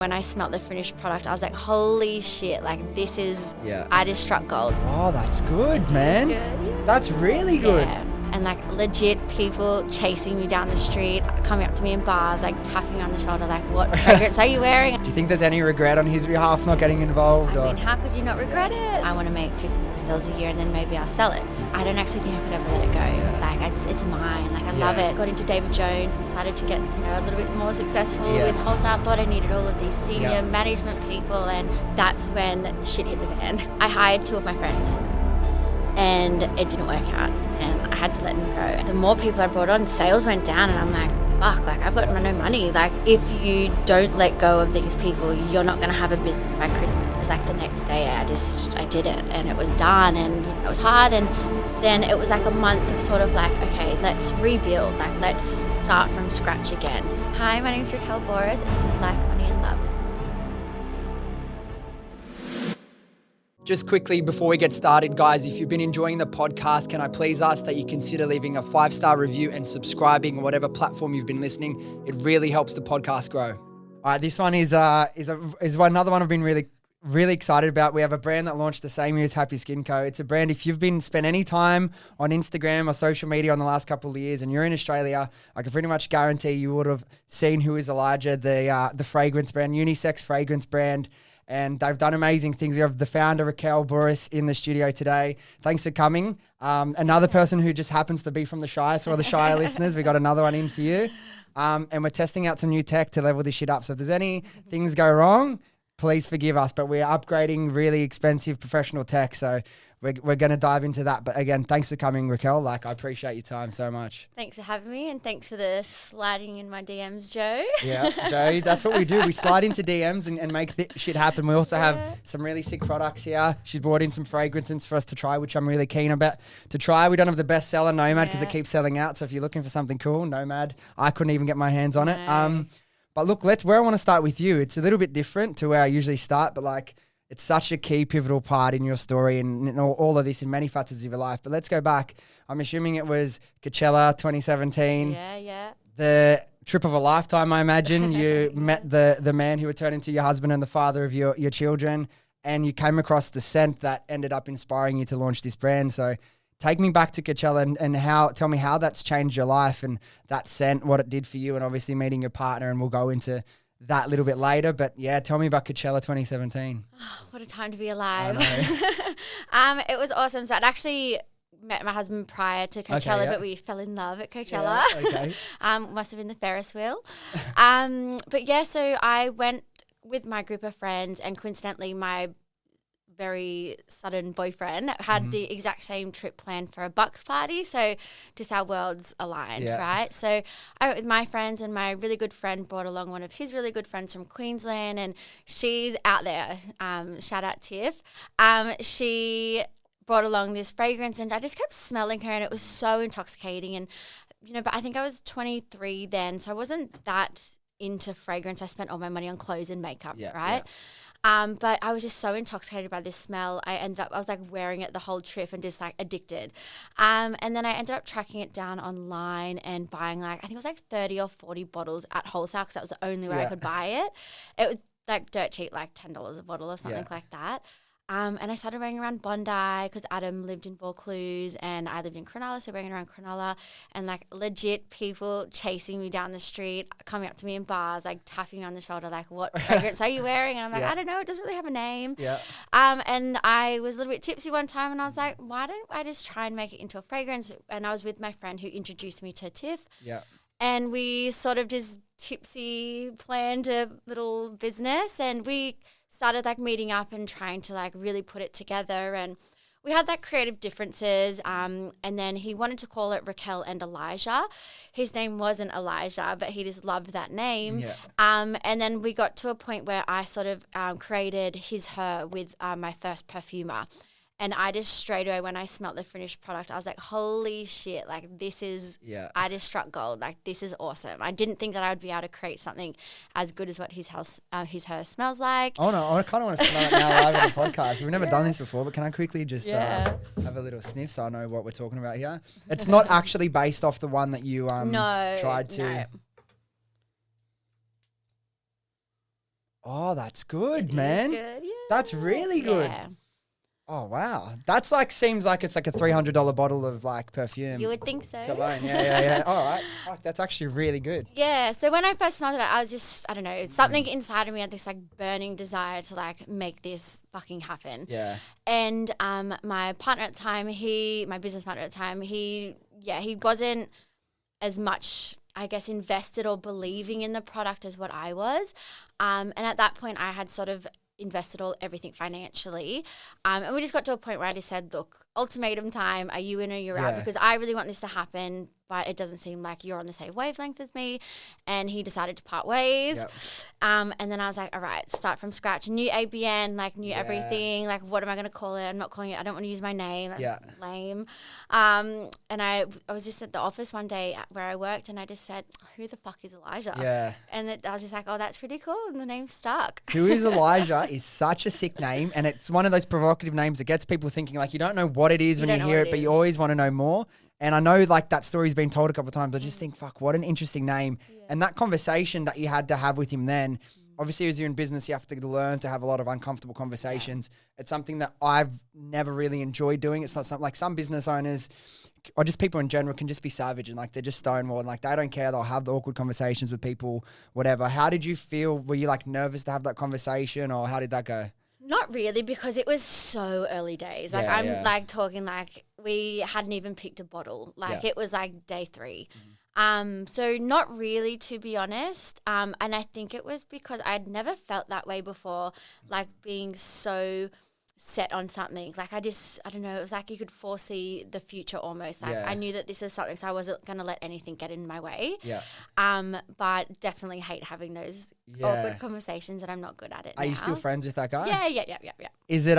When I smelled the finished product, I was like, holy shit, like this is, I just struck gold. Oh, that's good, man. Good, yeah. That's really good. Yeah. And like legit people chasing me down the street, coming up to me in bars, like tapping me on the shoulder, like, what fragrance are you wearing? Do you think there's any regret on his behalf not getting involved? I mean, how could you not regret it? I want to make $50 million a year and then maybe I'll sell it. I don't actually think I could ever let it go. Like it's mine. Like I love it. Got into David Jones and started to get, a little bit more successful with wholesale. I thought I needed all of these senior management people, and that's when shit hit the fan. I hired 2 of my friends and it didn't work out and I had to let them go. The more people I brought on, sales went down, and I'm like, fuck, like I've got no money. Like if you don't let go of these people, you're not going to have a business by Christmas. It's like the next day I did it and it was done, and it was hard. And then it was like a month of sort of like, okay, let's rebuild, like let's start from scratch again. Hi, my name's Raquel Who Is Elijah, and this is Life, Money and Love. Just quickly before we get started, guys, if you've been enjoying the podcast, can I please ask that you consider leaving a 5-star review and subscribing on whatever platform you've been listening. It really helps the podcast grow. All right, this one is another one I've been really excited about. We have a brand that launched the same year as Happy Skin Co. It's a brand, if you've spent any time on Instagram or social media in the last couple of years and you're in Australia, I can pretty much guarantee you would have seen Who Is Elijah, the fragrance brand, unisex fragrance brand. And they've done amazing things. We have the founder, Raquel Who Is in the studio today. Thanks for coming. Another person who just happens to be from the Shire. So all the Shire listeners, we got another one in for you. And we're testing out some new tech to level this shit up. So if there's any things go wrong, please forgive us. But we're upgrading really expensive professional tech. So we're going to dive into that. But again, thanks for coming, Raquel. Like, I appreciate your time so much. Thanks for having me, and thanks for the sliding in my DMs, Joe. Yeah, Joe, that's what we do. We slide into DMs and make shit happen. We also have some really sick products here. She's brought in some fragrances for us to try, which I'm really keen about to try. We don't have the best seller, Nomad, because it keeps selling out. So if you're looking for something cool, Nomad, I couldn't even get my hands on it. But look, where I want to start with you. It's a little bit different to where I usually start, but like, it's such a key pivotal part in your story and all of this in many facets of your life. But let's go back. I'm assuming it was Coachella 2017. Yeah. The trip of a lifetime, I imagine. You met the man who would turn into your husband and the father of your children, and you came across the scent that ended up inspiring you to launch this brand. So take me back to Coachella and tell me how that's changed your life and that scent, what it did for you, and obviously meeting your partner, and we'll go into that a little bit later. But yeah, tell me about Coachella 2017. Oh, what a time to be alive. It was awesome. So I'd actually met my husband prior to Coachella, but we fell in love at Coachella. Must have been the Ferris wheel. But yeah, so I went with my group of friends, and coincidentally my very sudden boyfriend had the exact same trip planned for a Bucks party. So just our worlds aligned, right? So I went with my friends, and my really good friend brought along one of his really good friends from Queensland, and she's out there. Shout out Tiff. She brought along this fragrance, and I just kept smelling her, and it was so intoxicating. And, but I think I was 23 then, so I wasn't that into fragrance. I spent all my money on clothes and makeup, right? But I was just so intoxicated by this smell. I was like wearing it the whole trip and just like addicted. And then I ended up tracking it down online and buying I think it was like 30 or 40 bottles at wholesale, because that was the only way I could buy it. It was like dirt cheap, like $10 a bottle or something like that. And I started wearing around Bondi because Adam lived in Vaucluse and I lived in Cronulla, so wearing around Cronulla, and like legit people chasing me down the street, coming up to me in bars, like tapping me on the shoulder, like, what fragrance are you wearing? And I'm like, I don't know, it doesn't really have a name. And I was a little bit tipsy one time, and I was like, why don't I just try and make it into a fragrance? And I was with my friend who introduced me to Tiff. And we sort of just tipsy planned a little business, and we started like meeting up and trying to like really put it together. And we had like creative differences. And then he wanted to call it Raquel and Elijah. His name wasn't Elijah, but he just loved that name. And then we got to a point where I sort of created her with my first perfumer. And I just straight away, when I smelled the finished product, I was like, holy shit, like this is, I just struck gold. Like, this is awesome. I didn't think that I would be able to create something as good as what his her smells like. Oh no, I kind of want to smell it now live on the podcast. We've never done this before, but can I quickly just have a little sniff so I know what we're talking about here? It's not actually based off the one that you tried to. No. Oh, that's good, man. Good, yeah. That's really good. Yeah. Oh, wow. That's like, seems like it's like a $300 bottle of like perfume. You would think so. Cologne. Yeah. All right. Fuck, that's actually really good. Yeah. So when I first smelled it, I was just, I don't know, something inside of me had this like burning desire to like make this fucking happen. Yeah. And my partner at the time, my business partner at the time, he wasn't as much, I guess, invested or believing in the product as what I was. And at that point, I had sort of invested everything financially. And we just got to a point where I just said, look, ultimatum time, are you in or you're out? Because I really want this to happen, but it doesn't seem like you're on the same wavelength as me. And he decided to part ways. Yep. And then I was like, all right, start from scratch. New ABN, like new everything. Like, what am I going to call it? I'm not calling it, I don't want to use my name. That's lame. And I was just at the office one day where I worked and I just said, who the fuck is Elijah? Yeah. And I was just like, oh, that's pretty cool. And the name stuck. Who is Elijah is such a sick name. And it's one of those provocative names that gets people thinking like, you don't know what it is when you hear it, but you always want to know more. And I know like that story's been told a couple of times. I just think, fuck, what an interesting name. Yeah. And that conversation that you had to have with him then, obviously as you're in business, you have to learn to have a lot of uncomfortable conversations. Yeah. It's something that I've never really enjoyed doing. It's not something like some business owners or just people in general can just be savage and like they're just stonewall and like they don't care. They'll have the awkward conversations with people, whatever. How did you feel? Were you like nervous to have that conversation or how did that go? Not really, because it was so early days. Like like talking like we hadn't even picked a bottle. Like it was like day 3. Mm-hmm. So not really, to be honest. And I think it was because I'd never felt that way before, like being so set on something. Like I don't know, it was like you could foresee the future almost. Like I knew that this was something, so I wasn't going to let anything get in my way. Yeah. But definitely hate having those awkward conversations and I'm not good at it now. Are you still friends with that guy? Yeah. Is it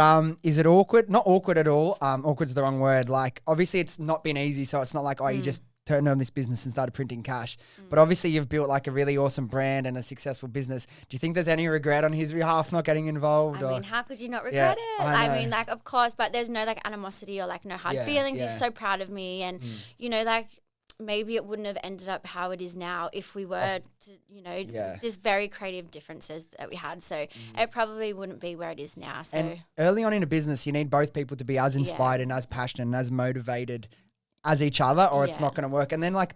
awkward? Not awkward at all. Awkward's the wrong word. Like obviously it's not been easy, so it's not like, you just turned on this business and started printing cash. But obviously you've built like a really awesome brand and a successful business. Do you think there's any regret on his behalf not getting involved? I mean, how could you not regret it? I mean, like, of course, but there's no like animosity or like no hard feelings. He's so proud of me. And, you know, like maybe it wouldn't have ended up how it is now if we were to, you know, there's very creative differences that we had. So it probably wouldn't be where it is now. So and early on in a business, you need both people to be as inspired and as passionate and as motivated as each other or it's not going to work. And then like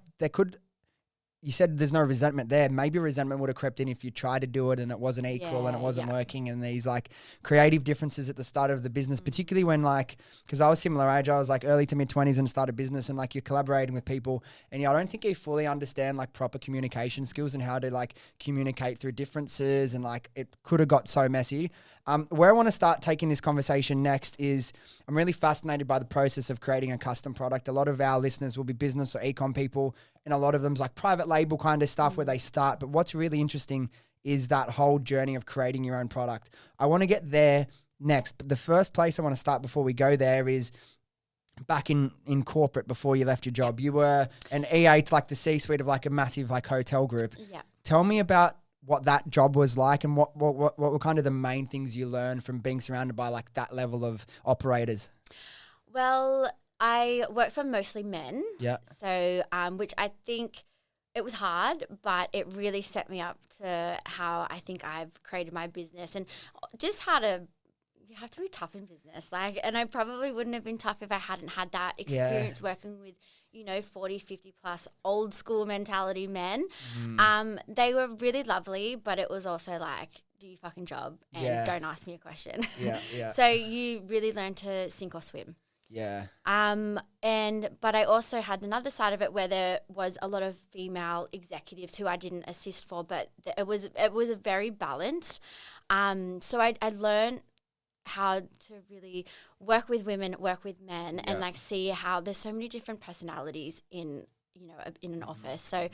you said there's no resentment there. Maybe resentment would have crept in if you tried to do it and it wasn't equal and it wasn't working and these like creative differences at the start of the business, particularly when like, because I was similar age, I was like early to mid 20s and started business and like you're collaborating with people and I don't think you fully understand like proper communication skills and how to like communicate through differences and like it could have got so messy. Where I want to start taking this conversation next is I'm really fascinated by the process of creating a custom product. A lot of our listeners will be business or e-com people, and a lot of them's like private label kind of stuff where they start. But what's really interesting is that whole journey of creating your own product. I want to get there next. But the first place I want to start before we go there is back in corporate before you left your job. You were an EA to like the C-suite of like a massive like hotel group. Yeah. Tell me about what that job was like and what were kind of the main things you learned from being surrounded by like that level of operators? Well, I worked for mostly men. Yeah. So, which I think it was hard, but it really set me up to how I think I've created my business and just how you have to be tough in business. Like, and I probably wouldn't have been tough if I hadn't had that experience working with, you know, 40, 50 plus old school mentality men. They were really lovely, but it was also like, do your fucking job and don't ask me a question. So you really learn to sink or swim. Yeah. But I also had another side of it where there was a lot of female executives who I didn't assist for, but it was a very balanced. So I learned how to really work with women, work with men, and like see how there's so many different personalities in, you know, in an office. So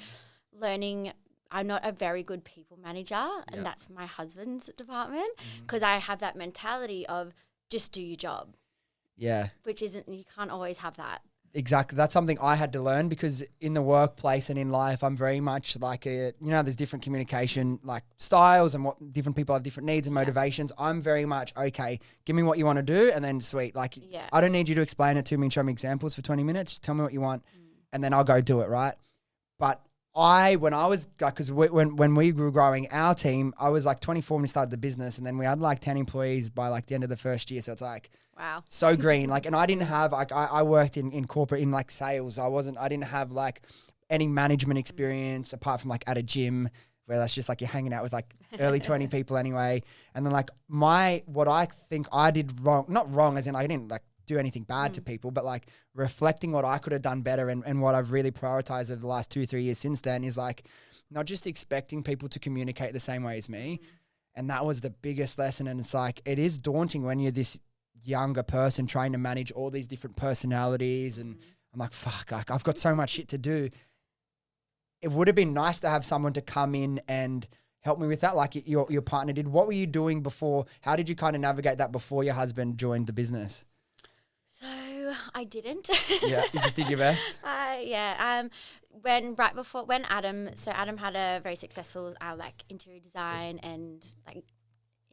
learning, I'm not a very good people manager, and that's my husband's department, because I have that mentality of just do your job. Yeah. Which isn't, you can't always have that. Exactly. That's something I had to learn because in the workplace and in life, I'm very much like there's different communication like styles and what different people have different needs and motivations. I'm very much, okay, give me what you want to do and then sweet. Like I don't need you to explain it to me and show me examples for 20 minutes. Just tell me what you want and then I'll go do it, right? But when I was, because when we grew growing our team, I was like 24 when we started the business, and then we had like 10 employees by like the end of the first year. So it's like, wow, so green. Like, and I didn't have, like, I worked in corporate, in like sales. I didn't have like any management experience apart from like at a gym where that's just like you're hanging out with like early 20 people anyway. And then like what I think I did wrong, not wrong as in I didn't like do anything bad to people, but like reflecting what I could have done better and what I've really prioritized over the last 2-3 years since then is like not just expecting people to communicate the same way as me. And that was the biggest lesson. And it's like, it is daunting when you're this younger person trying to manage all these different personalities. And I'm like, fuck, like I've got so much shit to do. It would have been nice to have someone to come in and help me with that, like your partner did. What were you doing before? How did you kind of navigate that before your husband joined the business? So I didn't. Yeah, you just did your best? Yeah. When Adam had a very successful like interior design and like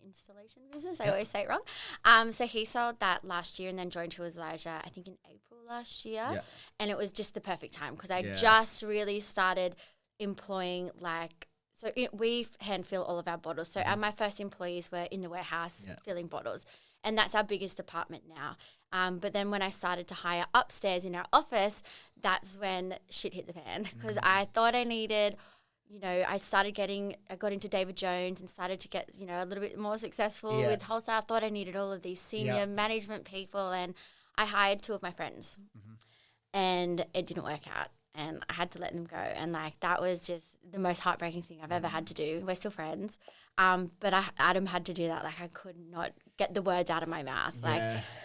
installation business. I always say it wrong. So he sold that last year and then joined Who Is Elijah, I think in April last year. Yeah. And it was just the perfect time because I just really started employing we hand fill all of our bottles. So my first employees were in the warehouse filling bottles. And that's our biggest department now. But then when I started to hire upstairs in our office, that's when shit hit the fan because I thought I needed, I got into David Jones and started to get, a little bit more successful with wholesale. I thought I needed all of these senior management people and I hired 2 of my friends and it didn't work out. And I had to let them go. And, like, that was just the most heartbreaking thing I've ever had to do. We're still friends. But Adam had to do that. Like, I could not get the words out of my mouth. Like,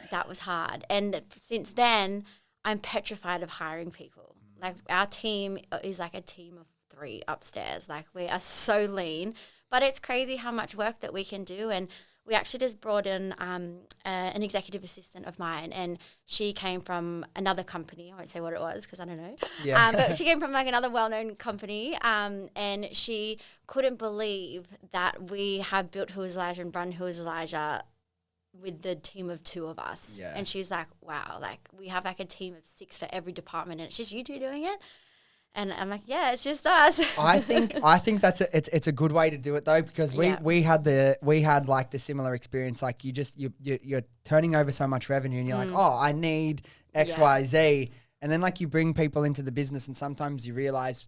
that was hard. And since then, I'm petrified of hiring people. Like, our team is like a team of 3 upstairs. Like, we are so lean. But it's crazy how much work that we can do. And we actually just brought in an executive assistant of mine, and she came from another company. I won't say what it was because I don't know. Yeah. But she came from like another well-known company, and she couldn't believe that we have built Who Is Elijah and run Who Is Elijah with the team of 2 of us. Yeah. And she's like, wow, like we have like a team of 6 for every department, and it's just you 2 doing it. And I'm like, yeah, it's just us. I think that's it's a good way to do it though, because we had like the similar experience. Like you're turning over so much revenue and you're like, oh, I need X, Y, Z. And then like you bring people into the business and sometimes you realize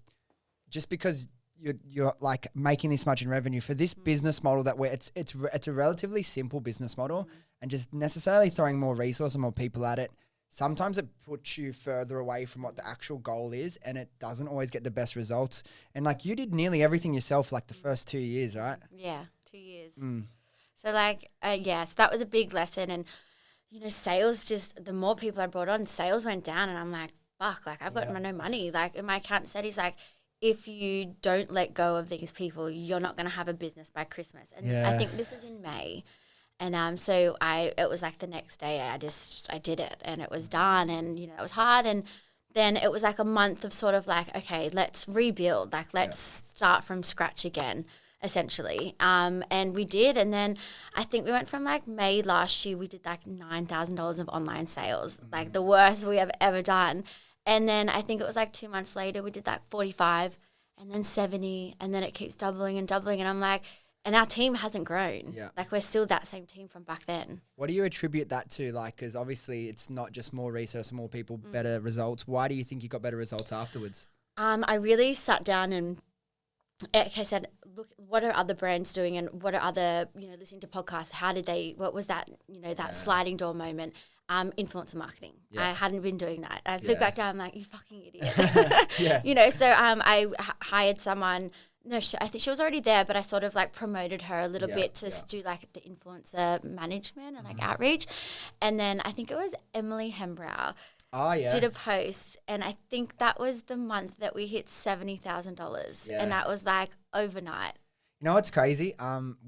just because you're like making this much in revenue for this business model that it's a relatively simple business model and just necessarily throwing more resource and more people at it. Sometimes it puts you further away from what the actual goal is and it doesn't always get the best results. And like you did nearly everything yourself like the first 2 years, right? Yeah, 2 years. So like, so that was a big lesson. And, sales the more people I brought on, sales went down and I'm like, fuck, like I've got no money. Like my accountant said, he's like, if you don't let go of these people, you're not going to have a business by Christmas. And I think this was in May. And so it was like the next day I did it and it was done and, it was hard. And then it was like a month of sort of like, okay, let's rebuild, like let's start from scratch again, essentially. And we did. And then I think we went from like May last year, we did like $9,000 of online sales, like the worst we have ever done. And then I think it was like 2 months later, we did like 45 and then 70 and then it keeps doubling and doubling. And I'm like, and our team hasn't grown. Yeah. Like we're still that same team from back then. What do you attribute that to? Like, because obviously it's not just more resource, more people, better results. Why do you think you got better results afterwards? I really sat down and, like I said, look, what are other brands doing and what are other, listening to podcasts? What was that, that sliding door moment? Influencer marketing. I hadn't been doing that. I look back down, I'm like, you fucking idiot. So I hired someone. No, I think she was already there, but I sort of like promoted her a little bit to do like the influencer management and like outreach. And then I think it was Emily Hembrow did a post, and I think that was the month that we hit $70,000, and that was like overnight. You know what's crazy?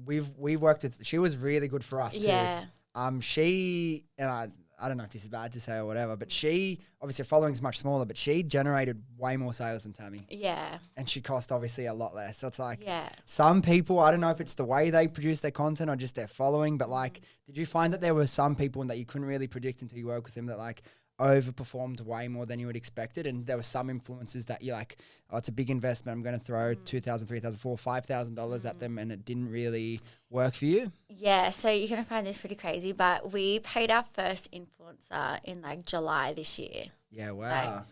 We worked with. She was really good for us too. Yeah. She and I don't know if this is bad to say or whatever, but she, obviously her following is much smaller, but she generated way more sales than Tammy. Yeah. And she cost obviously a lot less. So it's like some people, I don't know if it's the way they produce their content or just their following, but like, did you find that there were some people that you couldn't really predict until you work with them that like, overperformed way more than you would expected, and there were some influencers that you're like, oh, it's a big investment, I'm going to throw $2,000, $3,000, $4,000, $5,000 at them, and it didn't really work for you? Yeah, so you're going to find this pretty crazy, but we paid our first influencer in like July this year. Yeah, wow.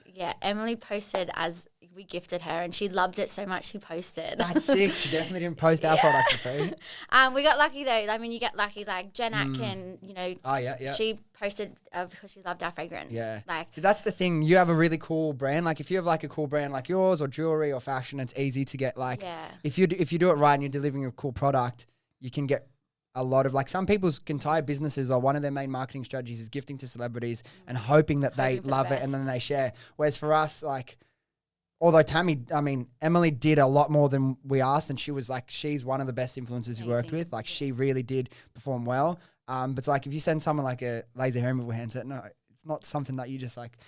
Emily posted as we gifted her, and she loved it so much she posted. That's sick. She definitely didn't post our product for free. We got lucky though. I mean, you get lucky. Like Jen Atkin, she posted because she loved our fragrance. Yeah. Like, so that's the thing. You have a really cool brand. Like if you have like a cool brand like yours or jewelry or fashion, it's easy to get like, if you do it right and you're delivering a cool product, you can get a lot of like some people's entire businesses or one of their main marketing strategies is gifting to celebrities and hoping that they love it and then they share. Whereas for us, like, although Emily did a lot more than we asked, and she was like, she's one of the best influencers we worked with. Like she really did perform well. But it's like if you send someone like a laser hair removal handset, no, it's not something that you just like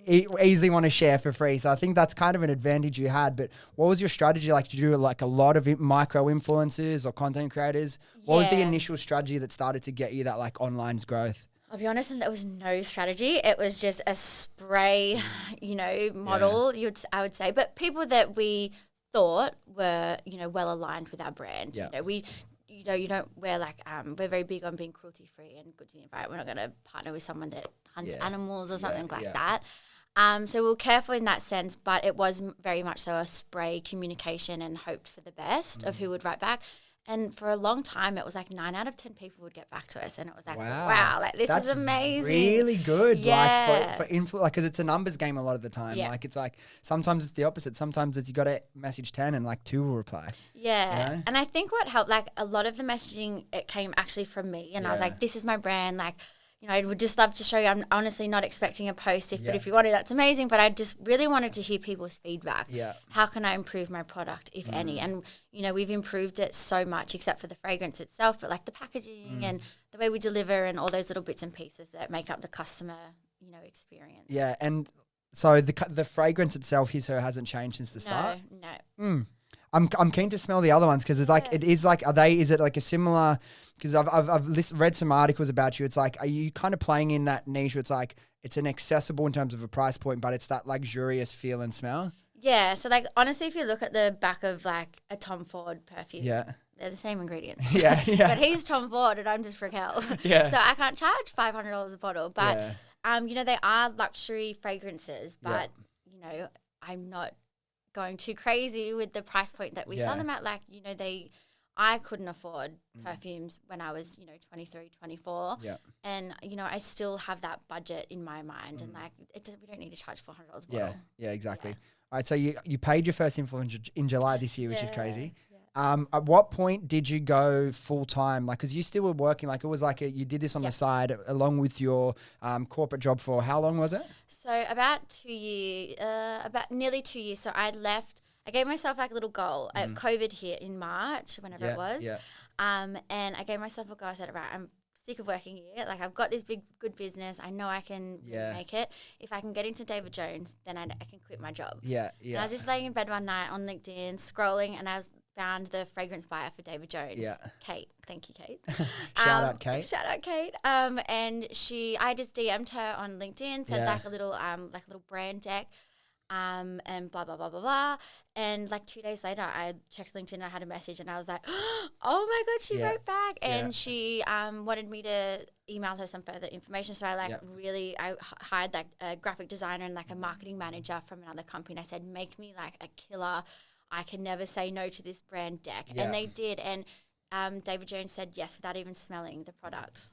easily want to share for free. So I think that's kind of an advantage you had. But what was your strategy? Like, did you do like a lot of micro influencers or content creators? What was the initial strategy that started to get you that like online growth? I'll be honest, and there was no strategy. It was just a spray, model. I would say, but people that we thought were, well aligned with our brand. Yeah. You don't wear like we're very big on being cruelty free and good to the environment. We're not going to partner with someone that hunts animals or something like that. So we were careful in that sense, but it was very much so a spray communication and hoped for the best of who would write back. And for a long time, it was like 9 out of 10 people would get back to us, and it was like, wow, like this is amazing. Really good, yeah. Like for like because it's a numbers game a lot of the time. Yeah. Like it's like sometimes it's the opposite. Sometimes it's you got to message 10 and like 2 will reply. Yeah, and I think what helped, like a lot of the messaging, it came actually from me, and I was like, this is my brand, like. I would just love to show you. I'm honestly not expecting a post, but if you want to, that's amazing. But I just really wanted to hear people's feedback. Yeah. How can I improve my product, if any? And, we've improved it so much, except for the fragrance itself, but like the packaging and the way we deliver and all those little bits and pieces that make up the customer, experience. Yeah. And so the fragrance itself, his, her, hasn't changed since the start? No. I'm keen to smell the other ones because it's like it is like is it like a similar, because I've read some articles about you. It's like, are you kind of playing in that niche where it's like it's an accessible in terms of a price point, but it's that luxurious feel and smell? Yeah. So like honestly, if you look at the back of like a Tom Ford perfume, they're the same ingredients. Yeah. But he's Tom Ford and I'm just Raquel. Yeah. So I can't charge $500 a bottle, but they are luxury fragrances, but I'm not going too crazy with the price point that we sell them at. Like, I couldn't afford perfumes when I was, 23, 24. Yeah. And, I still have that budget in my mind. And like, we don't need to charge $400 a bottle. Yeah, exactly. Yeah. All right. So you paid your first influencer in July this year, which is crazy. Yeah. At what point did you go full time? Like, cause you still were working, like it was like you did this on the side along with your corporate job for how long was it? So about 2 years, about nearly 2 years. So I gave myself like a little goal. COVID hit in March, whenever it was. Yeah. And I gave myself a goal. I said, right, I'm sick of working here. Like I've got this good business. I know I can really make it. If I can get into David Jones, then I can quit my job. Yeah. And I was just laying in bed one night on LinkedIn, scrolling, and I found the fragrance buyer for David Jones. Yeah. Kate. Thank you, Kate. Shout out, Kate. Shout out, Kate. And I just DM'd her on LinkedIn, sent like a little brand deck. And blah, blah, blah, blah, blah. And like 2 days later, I checked LinkedIn and I had a message and I was like, oh my God, she wrote back. And she wanted me to email her some further information. So I I hired like a graphic designer and like a marketing manager from another company. And I said, make me like a killer. I can never say no to this brand deck. Yeah. And they did. And David Jones said yes without even smelling the product.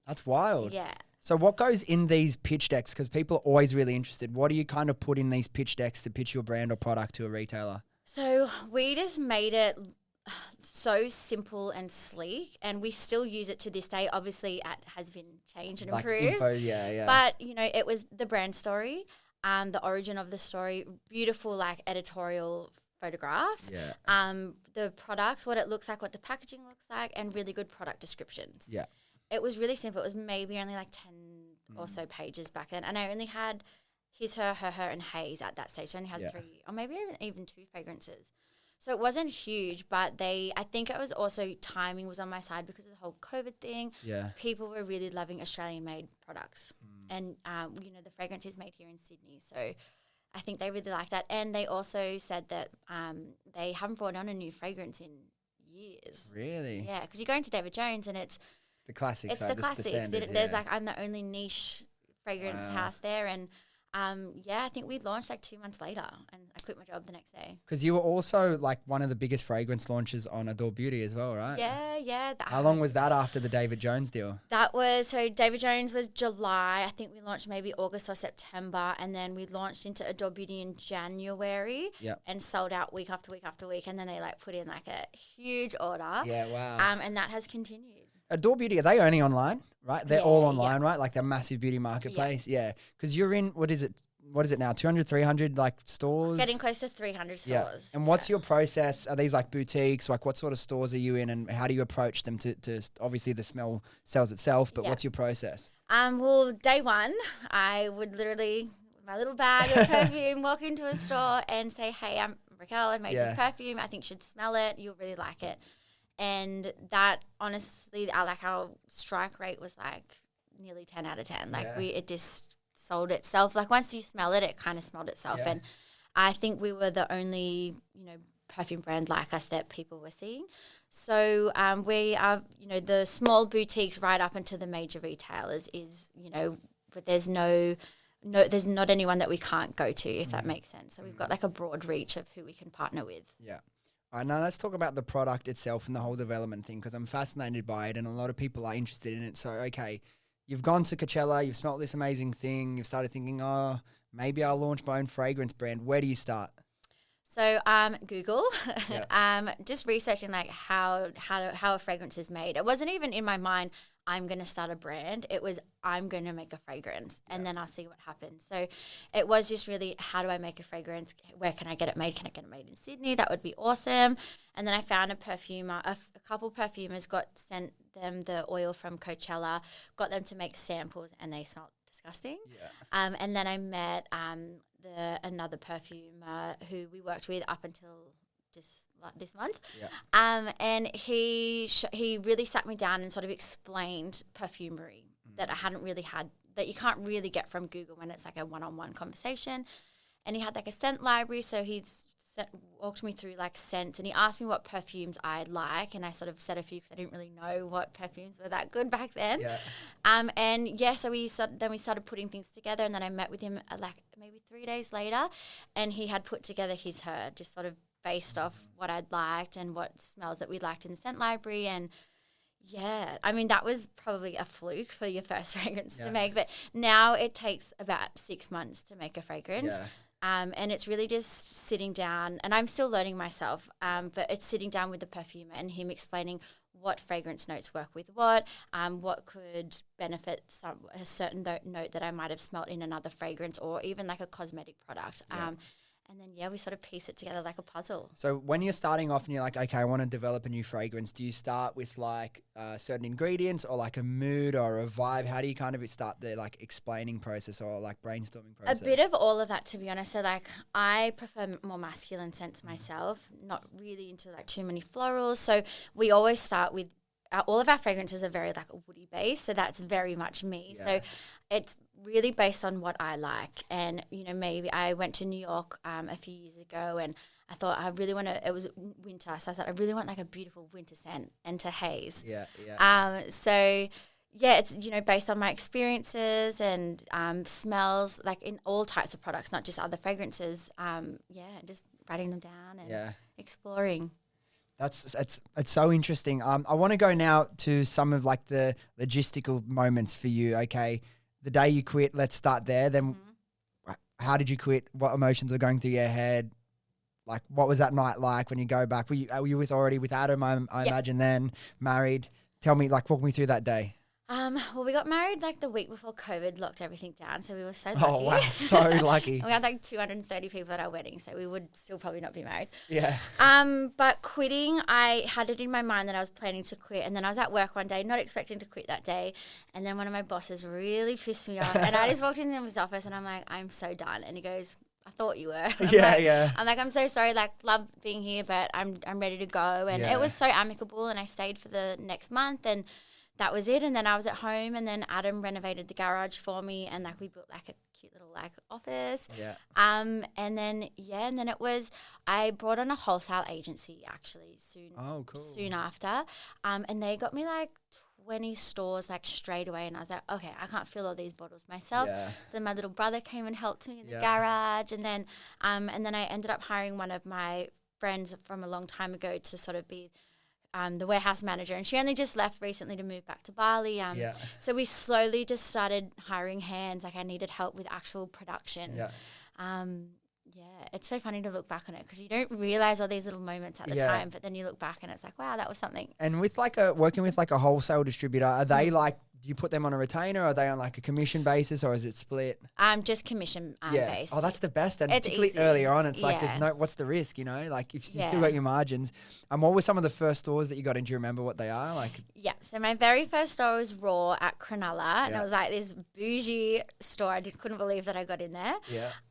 That's wild. Yeah. So what goes in these pitch decks? Because people are always really interested. What do you kind of put in these pitch decks to pitch your brand or product to a retailer? So we just made it so simple and sleek, and we still use it to this day. Obviously, it has been changed and improved. Info, yeah. But, it was the brand story, the origin of the story, beautiful like editorial photographs, the products, what it looks like, what the packaging looks like, and really good product descriptions. Yeah. It was really simple. It was maybe only like 10 or so pages back then. And I only had his, her, and Haze at that stage. So I only had 3 or maybe even 2 fragrances. So it wasn't huge, but I think it was also timing was on my side because of the whole COVID thing. Yeah. People were really loving Australian-made products. And, the fragrance is made here in Sydney. So I think they really like that. And they also said that they haven't brought on a new fragrance in years. Really? Yeah, because you go into David Jones and it's the classics. It's the classics. There's I'm the only niche fragrance house there. And I think we launched like 2 months later and I quit my job the next day. Because you were also like one of the biggest fragrance launches on Adore Beauty as well, right? Yeah. How long was that after the David Jones deal? So David Jones was July. I think we launched maybe August or September. And then we launched into Adore Beauty in January and sold out week after week after week. And then they like put in like a huge order. Yeah, wow. And that has continued. Adore Beauty, are they only online, right? They're all online, right? Like the massive beauty marketplace. Yeah. Because you're in, what is it now? 200, 300 like stores? Getting close to 300 stores. Yeah. And what's your process? Are these like boutiques? Like what sort of stores are you in and how do you approach them to obviously the smell sells itself, but what's your process? Well, day one, I would literally, with my little bag of perfume, walk into a store and say, hey, I'm Raquel, I made this perfume. I think you should smell it. You'll really like it. And that, honestly, our strike rate was like nearly 10 out of 10. Like it just sold itself. Like once you smell it, it kind of smelled itself. Yeah. And I think we were the only, perfume brand like us that people were seeing. So we are, the small boutiques right up into the major retailers is, but there's there's not anyone that we can't go to, if that makes sense. So we've got like a broad reach of who we can partner with. Yeah. All right, now let's talk about the product itself and the whole development thing because I'm fascinated by it and a lot of people are interested in it. So, okay, you've gone to Coachella, you've smelt this amazing thing, you've started thinking, maybe I'll launch my own fragrance brand. Where do you start? So Google, just researching like how a fragrance is made. It wasn't even in my mind, I'm going to start a brand. It was, I'm going to make a fragrance and then I'll see what happens. So it was just really, how do I make a fragrance? Where can I get it made? Can I get it made in Sydney? That would be awesome. And then I found a perfumer, a couple perfumers sent them the oil from Coachella, got them to make samples and they smelled disgusting. Yeah. And then I met another perfumer who we worked with up until this month. Yeah. And he really sat me down and sort of explained perfumery that I hadn't really had, that you can't really get from Google when it's like a one-on-one conversation. And he had like a scent library, so he walked me through like scents and he asked me what perfumes I like and I sort of said a few because I didn't really know what perfumes were that good back then. Yeah. So we started putting things together and then I met with him like maybe 3 days later and he had put together his her just sort of based off what I'd liked and what smells that we liked in the scent library. And yeah, I mean, that was probably a fluke for your first fragrance to make, but now it takes about 6 months to make a fragrance. Yeah. And it's really just sitting down, and I'm still learning myself, but it's sitting down with the perfumer and him explaining what fragrance notes work with what could benefit a certain note that I might have smelt in another fragrance or even like a cosmetic product. Yeah. And then, we sort of piece it together like a puzzle. So when you're starting off and you're like, okay, I want to develop a new fragrance, do you start with like certain ingredients or like a mood or a vibe? How do you kind of start the like explaining process or like brainstorming process? A bit of all of that, to be honest. So like I prefer more masculine scents myself, not really into like too many florals. So we always start with all of our fragrances are very like a woody base, so that's very much me. Yeah. So it's really based on what I like. And, maybe I went to New York a few years ago and I thought I really want to, it was winter, so I thought I really want like a beautiful winter scent and to haze. Yeah. So yeah, it's, based on my experiences and smells like in all types of products, not just other fragrances. Just writing them down and exploring. It's so interesting. I want to go now to some of like the logistical moments for you. Okay, the day you quit, let's start there. Then how did you quit? What emotions were going through your head? Like, what was that night like when you go back? Were you with Adam, I imagine then, married? Tell me, like, walk me through that day. Well, we got married like the week before COVID locked everything down, so we were so lucky. Oh, wow, so lucky. We had like 230 people at our wedding, so we would still probably not be married. Yeah. But quitting, I had it in my mind that I was planning to quit, and then I was at work one day, not expecting to quit that day, and then one of my bosses really pissed me off, and I just walked into his office, and I'm like, I'm so done, and he goes, I thought you were. I'm like, I'm so sorry, like, love being here, but I'm ready to go, and it was so amicable, and I stayed for the next month, and that was it. And then I was at home, and then Adam renovated the garage for me, and like we built like a cute little like office. Yeah. And then it was, I brought on a wholesale agency actually soon after. And they got me like 20 stores like straight away, and I was like, okay, I can't fill all these bottles myself. Yeah. So my little brother came and helped me in the garage, and then I ended up hiring one of my friends from a long time ago to sort of be the warehouse manager, and she only just left recently to move back to Bali. So we slowly just started hiring hands. Like I needed help with actual production. Yeah. It's so funny to look back on it because you don't realize all these little moments at the time, but then you look back and it's like, wow, that was something. And with like working with like a wholesale distributor, are they like, do you put them on a retainer? Or are they on like a commission basis, or is it split? Just commission based. Oh, that's the best. And it's particularly easy. Earlier on, it's like what's the risk, you know? Like if you still got your margins. What were some of the first stores that you got in? Do you remember what they are? Like so my very first store was Raw at Cronulla, and it was like this bougie store. I couldn't believe that I got in there.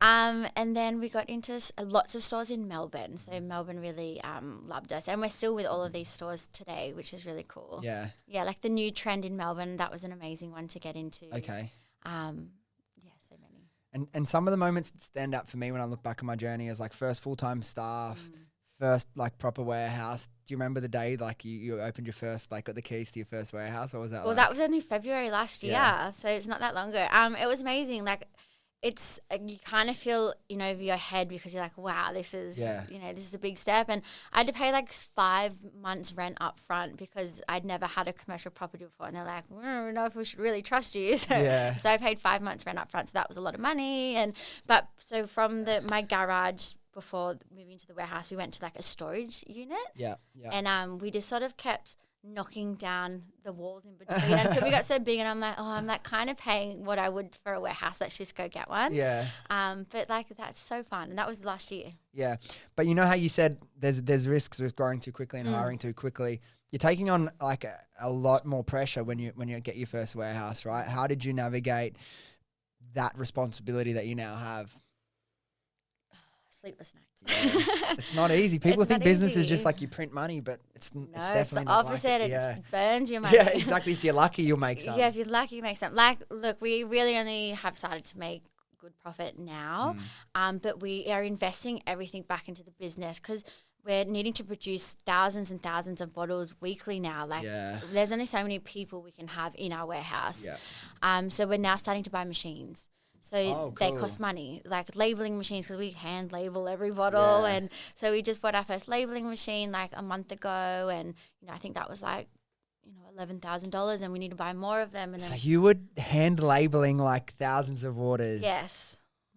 And then we got into lots of stores in Melbourne. So Melbourne really loved us, and we're still with all of these stores today, which is really cool. Yeah, like the new trend in Melbourne, that was an amazing one to get into. Okay. So many. And some of the moments that stand out for me when I look back on my journey as like first full-time staff, first like proper warehouse. Do you remember the day like you opened your first, like got the keys to your first warehouse? What was that like? Well, that was only February last year, so it's not that long ago. It was amazing. Like it's you kind of feel over your head because you're like, wow, this is this is a big step. And I had to pay like 5 months rent up front because I'd never had a commercial property before, and they're like, we don't know if we should really trust you. So I paid 5 months rent up front, so that was a lot of money. So from my garage before moving to the warehouse, we went to like a storage unit. And we just sort of kept knocking down the walls in between until we got so big, and I'm like kind of paying what I would for a warehouse. Let's just go get one. But like that's so fun, and that was last year. But you know how you said there's risks with growing too quickly and hiring too quickly. You're taking on like a lot more pressure when you get your first warehouse, right? How did you navigate that responsibility that you now have? Sleepless nights. It's not easy. People think business is just like you print money, but it's definitely it's the not opposite. Like it burns your money. Yeah, exactly. If you're lucky, you'll make some. Yeah, if you're lucky, you make some. Like, look, we really only have started to make good profit now, but we are investing everything back into the business because we're needing to produce thousands and thousands of bottles weekly now. Like, there's only so many people we can have in our warehouse. So we're now starting to buy machines. So they cost money, like labeling machines, because we hand label every bottle. And so we just bought our first labeling machine like a month ago. And, I think that was like, $11,000, and we need to buy more of them. And so you were hand labeling like thousands of orders. Yes.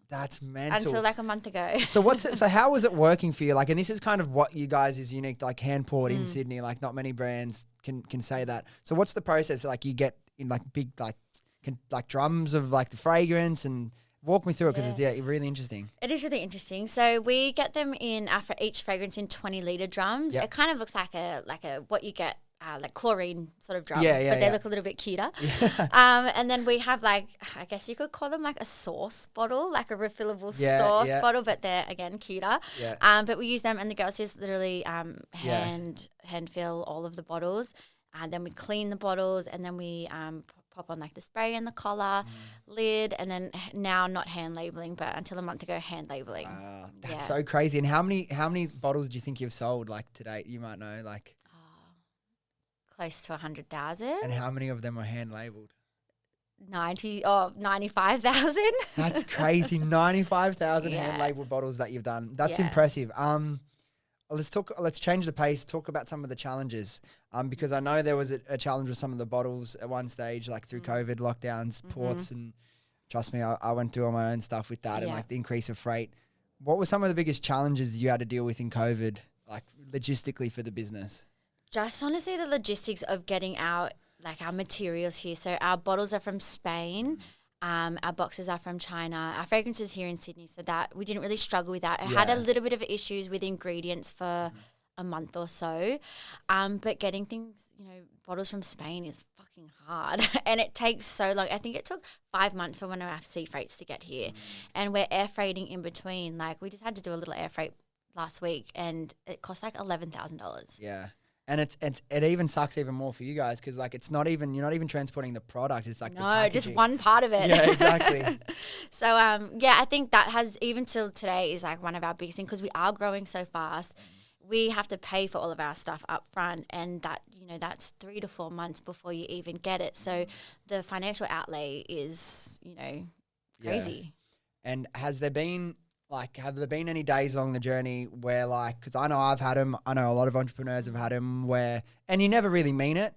That's mental. Until like a month ago. So how was it working for you? Like, and this is kind of what you guys is unique, like hand poured in Sydney, like not many brands can say that. So what's the process? Like you get in like big, like drums of like the fragrance, and walk me through it because it's really interesting. It is really interesting. So we get them in for each fragrance in 20-litre drums. It kind of looks like a what you get like chlorine sort of drum, but they look a little bit cuter. And then we have like, I guess you could call them like a sauce bottle, like a refillable sauce bottle, but they're again cuter. But we use them, and the girls just literally hand fill all of the bottles, and then we clean the bottles, and then we pop on like the spray and the collar, lid, and then now not hand labeling, but until a month ago hand labeling. That's so crazy. And how many bottles do you think you've sold like to date? You might know, like close to 100,000. And how many of them are hand labeled? 95,000. That's crazy. 95,000 hand labeled bottles that you've done. That's impressive. Let's change the pace, talk about some of the challenges. Because I know there was a challenge with some of the bottles at one stage, like through COVID lockdowns, ports, and trust me, I went through all my own stuff with that and like the increase of freight. What were some of the biggest challenges you had to deal with in COVID, like logistically for the business? Just honestly, the logistics of getting our materials here. So our bottles are from Spain. Our boxes are from China. Our fragrances here in Sydney, so that we didn't really struggle with that. I had a little bit of issues with ingredients for a month or so, but getting things, bottles from Spain is fucking hard, and it takes so long. I think it took 5 months for one of our sea freights to get here, and we're air freighting in between. Like we just had to do a little air freight last week, and it cost like $11,000. Yeah. And it even sucks even more for you guys because like you're not even transporting the product. It's like no, just one part of it. Yeah, exactly. So I think that has even till today is like one of our biggest things because we are growing so fast. We have to pay for all of our stuff up front, and that's 3 to 4 months before you even get it. So the financial outlay is crazy. Yeah. And have there been any days along the journey where like, because I know I've had them, I know a lot of entrepreneurs have had them and you never really mean it,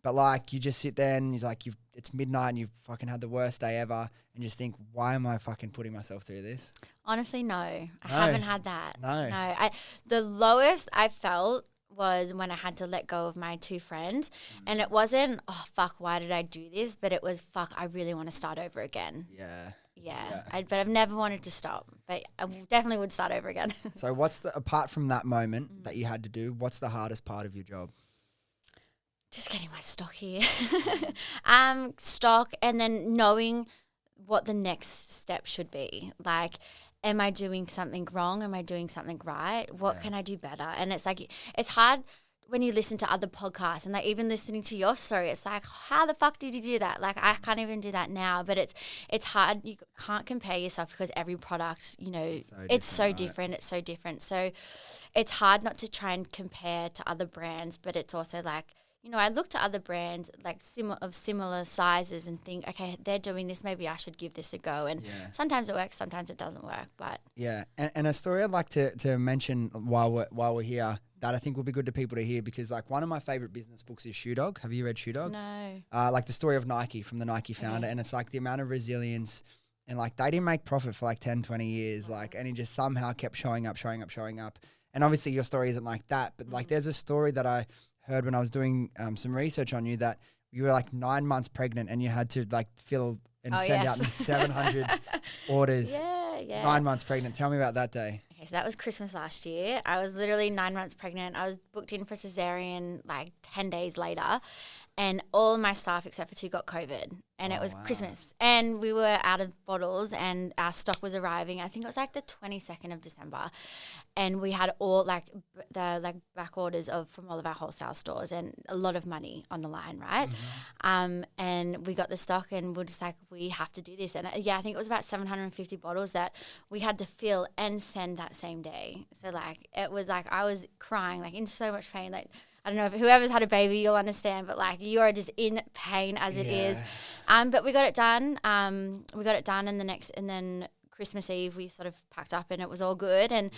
but like you just sit there and you're like, it's midnight and you've fucking had the worst day ever and you just think, why am I fucking putting myself through this? Honestly, no. I haven't had that. No. The lowest I felt was when I had to let go of my 2 friends, and it wasn't, oh, fuck, why did I do this? But it was, fuck, I really want to start over again. Yeah. But I've never wanted to stop, but I definitely would start over again. So apart from that moment that you had to do, what's the hardest part of your job? Just getting my stock here. Stock, and then knowing what the next step should be. Like, am I doing something wrong? Am I doing something right? What can I do better? And it's like, it's hard when you listen to other podcasts and like even listening to your story, it's like, how the fuck did you do that? Like, I can't even do that now, but it's hard. You can't compare yourself because every product, it's so different. It's so different. So it's hard not to try and compare to other brands, but it's also like, I look to other brands like similar sizes and think, okay, they're doing this. Maybe I should give this a go. And sometimes it works, sometimes it doesn't work. But and a story I'd like to mention while we're here that I think will be good to people to hear, because like one of my favorite business books is Shoe Dog. Have you read Shoe Dog? No. Like the story of Nike from the Nike founder, and it's like the amount of resilience. And like they didn't make profit for like 10, 20 years, like, and he just somehow kept showing up. And obviously your story isn't like that, but like there's a story that I heard when I was doing some research on you that you were like 9 months pregnant and you had to like fill and send out 700 orders. Yeah. 9 months pregnant. Tell me about that day. Okay, so that was Christmas last year. I was literally 9 months pregnant. I was booked in for cesarean like 10 days later, and all my staff except for 2 got COVID, and it was Christmas, and we were out of bottles, and our stock was arriving. I think it was like the 22nd of December, and we had all like the back orders from all of our wholesale stores, and a lot of money on the line, right? And we got the stock, and we're just like, we have to do this. And I think it was about 750 bottles that we had to fill and send that same day. So like it was like I was crying, like in so much pain, like. I don't know if whoever's had a baby, you'll understand, but like you are just in pain as it is. But we got it done. And then Christmas Eve we sort of packed up and it was all good. And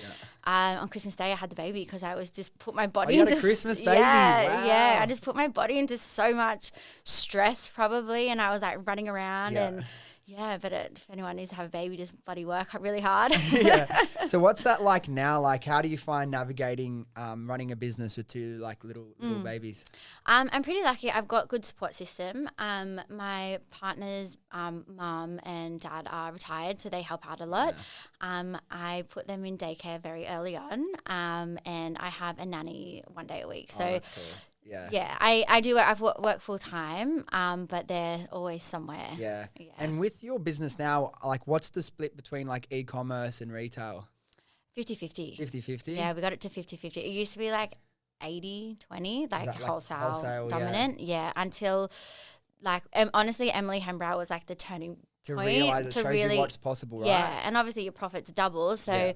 on Christmas Day I had the baby because I was just put my body into a Christmas baby. Yeah. I just put my body into so much stress probably, and I was like running around and. Yeah, but if anyone needs to have a baby, just bloody work really hard. So what's that like now? Like, how do you find navigating running a business with 2 like little babies? I'm pretty lucky. I've got good support system. My partner's mum and dad are retired, so they help out a lot. I put them in daycare very early on, and I have a nanny 1 day a week. So. Oh, that's cool. Yeah, I do. I've worked full time, but they're always somewhere. Yeah. And with your business now, like, what's the split between like e-commerce and retail? 50-50. 50-50? Yeah, we got it to 50-50. It used to be like 80-20, like wholesale dominant. Yeah, until like honestly, Emily Hembrow was like the turning point. To realise it shows you what's possible, right? Yeah, and obviously your profits double. So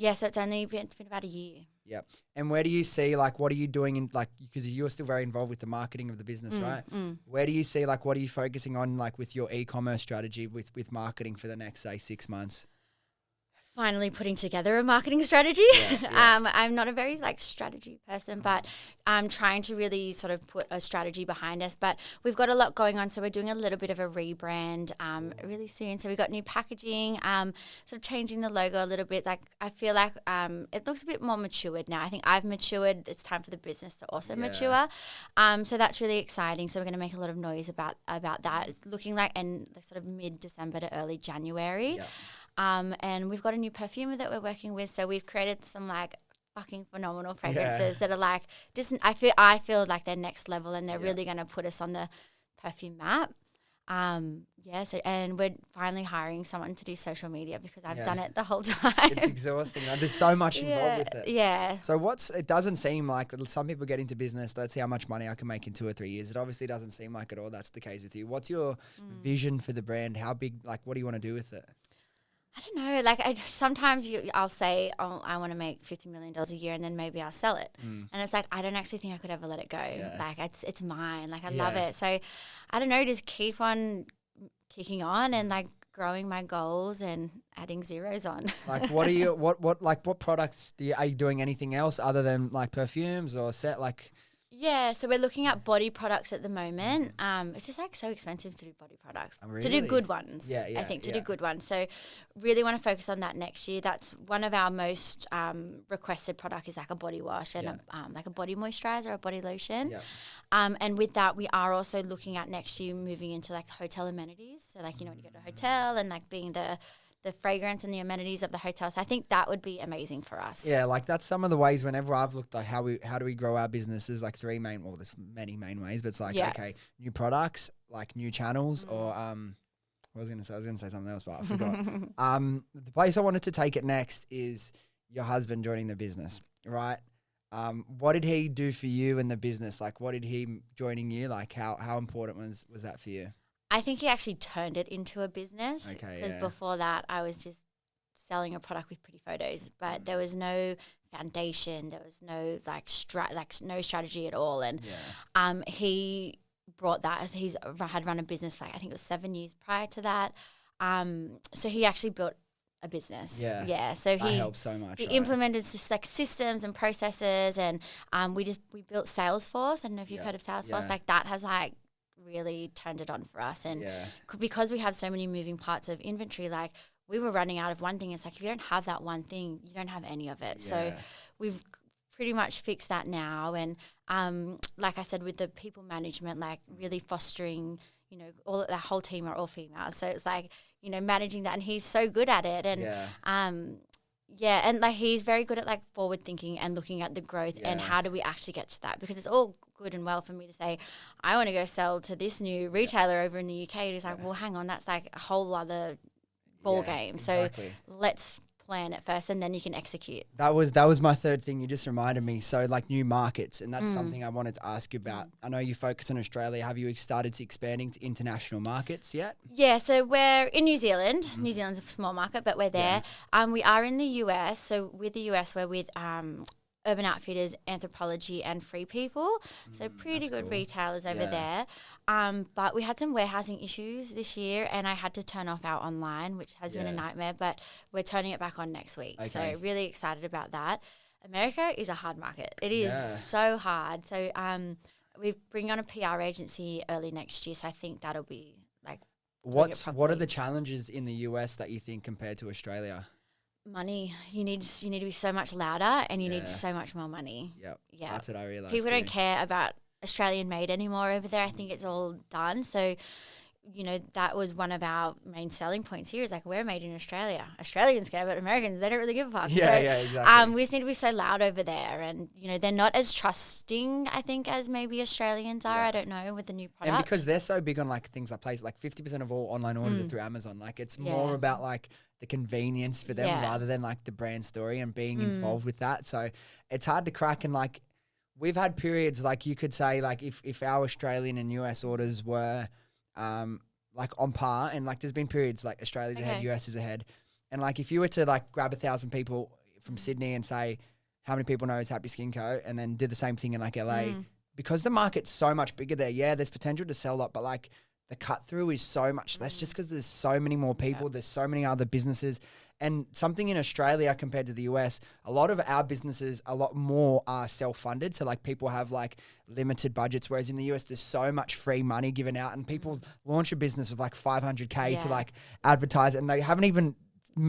so it's been about a year. Yeah. And where do you see, like, what are you doing in, like, because you're still very involved with the marketing of the business, right? Where do you see, like, what are you focusing on, like, with your e-commerce strategy with marketing for the next, say, 6 months? Finally putting together a marketing strategy. I'm not a very like strategy person, but I'm trying to really sort of put a strategy behind us. But we've got a lot going on, so we're doing a little bit of a rebrand really soon. So we've got new packaging, sort of changing the logo a little bit. Like I feel like it looks a bit more matured now. I think I've matured. It's time for the business to also mature. So that's really exciting. So we're going to make a lot of noise about that. It's looking like sort of mid-December to early January. And we've got a new perfumer that we're working with. So we've created some like fucking phenomenal fragrances that are like just I feel like they're next level, and they're really going to put us on the perfume map. So and we're finally hiring someone to do social media because I've done it the whole time. It's exhausting. There's so much involved with it. Yeah. So it doesn't seem like some people get into business, let's see how much money I can make in 2 or 3 years. It obviously doesn't seem like at all that's the case with you. What's your vision for the brand? How big, like, what do you want to do with it? I don't know. Like sometimes I'll say, oh, I want to make $50 million a year, and then maybe I'll sell it. And it's like, I don't actually think I could ever let it go. Yeah. Like it's mine. Like I love it. So I don't know, just keep on kicking on and like growing my goals and adding zeros on. Like what are you, what products are you doing anything else other than like perfumes or Yeah, so we're looking at body products at the moment. It's just like so expensive to do body products. Oh, really? To do good ones. I think to do good ones. So really want to focus on that next year. That's one of our most requested product is like a body wash and like a body moisturizer or body lotion. Yeah. And with that, we are also looking at next year moving into like hotel amenities. So like, you know, when you go to a hotel and like being the fragrance and the amenities of the hotel. So I think that would be amazing for us. Yeah, like that's some of the ways whenever I've looked like how do we grow our businesses, like there's many main ways, but it's like, okay, new products, like new channels or I was gonna say something else, but I forgot. The place I wanted to take it next is your husband joining the business, right? What did he do for you in the business? Like what did he joining you, like how important was that for you? I think he actually turned it into a business because before that I was just selling a product with pretty photos, but there was no foundation, there was no no strategy at all. And he brought that. He's had run a business for I think it was 7 years prior to that. So he actually built a business. Yeah. So that helps so much. He implemented just like systems and processes, and we built Salesforce. I don't know if you've heard of Salesforce. Yeah. Like that has like really turned it on for us, and because we have so many moving parts of inventory, like we were running out of one thing. It's like if you don't have that one thing, you don't have any of it. So we've pretty much fixed that now, and like I said, with the people management, like really fostering, you know, all the whole team are all females, so it's like, you know, managing that, and he's so good at it, and and like he's very good at like forward thinking and looking at the growth and how do we actually get to that, because it's all good and well for me to say I want to go sell to this new retailer over in the UK. It's like, well, hang on, that's like a whole other ball game. Exactly. So let's plan it first and then you can execute. That was my third thing. You just reminded me. So like new markets, and that's something I wanted to ask you about. I know you focus on Australia. Have you started expanding to international markets yet? Yeah, so we're in New Zealand. New Zealand's a small market, but we're there. We are in the US. So with the US, we're with Urban Outfitters, Anthropology, and Free People. So pretty good retailers over there. But we had some warehousing issues this year, and I had to turn off our online, which has been a nightmare, but we're turning it back on next week. Okay. So really excited about that. America is a hard market. It is so hard. So we bring on a PR agency early next year, so I think that'll be like what are the challenges in the US that you think compared to Australia? Money. You need to be so much louder, and you need so much more money. Yep. Yeah. That's what I realized. People don't care about Australian made anymore over there. I think it's all done. So, you know, that was one of our main selling points here is like, we're made in Australia. Australians care, but Americans, they don't really give a fuck. Exactly. We just need to be so loud over there. And, you know, they're not as trusting, I think, as maybe Australians are. I don't know, with the new product. And because they're so big on like things like places, like 50% of all online orders are through Amazon. Like it's more about like the convenience for them rather than like the brand story and being involved with that. So it's hard to crack. And like we've had periods, like you could say, like if our Australian and US orders were like on par, and like there's been periods like Australia's ahead, US is ahead. And like if you were to like grab 1,000 people from Sydney and say, how many people knows Happy Skin Co., and then do the same thing in like LA, because the market's so much bigger there, there's potential to sell a lot, but like the cut through is so much less just because there's so many more people, there's so many other businesses. And something in Australia compared to the US, a lot of our businesses, a lot more are self-funded. So like people have like limited budgets, whereas in the US there's so much free money given out, and people launch a business with like $500K to like advertise it, and they haven't even